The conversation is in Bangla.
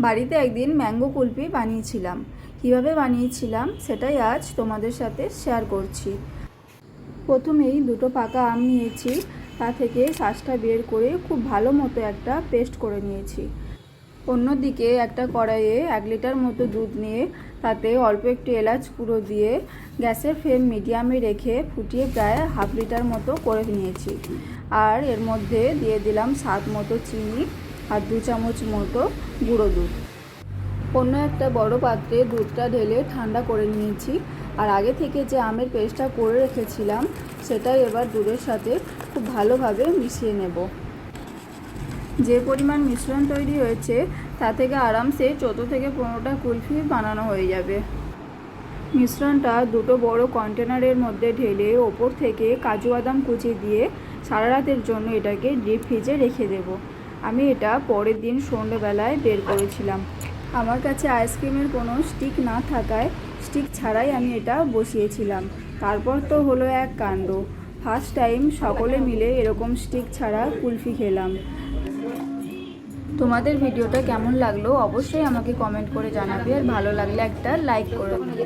বাড়িতে একদিন ম্যাঙ্গো কুলফি বানিয়েছিলাম। কিভাবে বানিয়েছিলাম সেটাই আজ তোমাদের সাথে শেয়ার করছি। প্রথমেই দুটো পাকা আম নিয়েছি, তা থেকে শাঁসটা বের করে খুব ভালো মতো একটা পেস্ট করে নিয়েছি। অন্যদিকে একটা কড়াইয়ে 1 লিটার মতো দুধ নিয়ে তাতে অল্প একটু এলাচ গুঁড়ো দিয়ে গ্যাসের ফ্লেম মিডিয়ামে রেখে ফুটিয়ে প্রায় 1/2 লিটার মতো করে নিয়েছি। আর এর মধ্যে দিয়ে দিলাম স্বাদ মতো চিনি আর 2 চামচ মতো গুঁড়ো দুধ। অন্য একটা বড় পাত্রে দুধটা ঢেলে ঠান্ডা করে নিয়েছি। আর আগে থেকে যে আমের পেস্টটা করে রেখেছিলাম সেটাই এবার দুধের সাথে খুব ভালোভাবে মিশিয়ে নেব। যে পরিমাণ মিশ্রণ তৈরি হয়েছে তা থেকে আরামসে 14 থেকে 15টা কুলফি বানানো হয়ে যাবে। মিশ্রণটা দুটো বড় কন্টেনারের মধ্যে ঢেলে ওপর থেকে কাজু বাদাম কুচি দিয়ে সারা রাতের জন্য এটাকে ডিপ ফ্রিজে রেখে দেব। আমি এটা পরের দিন সন্ধ্যেবেলায় বের করেছিলাম। আমার কাছে আইসক্রিমের কোনো স্টিক না থাকায় স্টিক ছাড়াই আমি এটা বসিয়েছিলাম। তারপর তো হলো এক কাণ্ড, ফার্স্ট টাইম সকলে মিলে এরকম স্টিক ছাড়া কুলফি খেলাম। তোমাদের ভিডিওটা কেমন লাগলো অবশ্যই আমাকে কমেন্ট করে জানাবে, আর ভালো লাগলে একটা লাইক করে দেবে।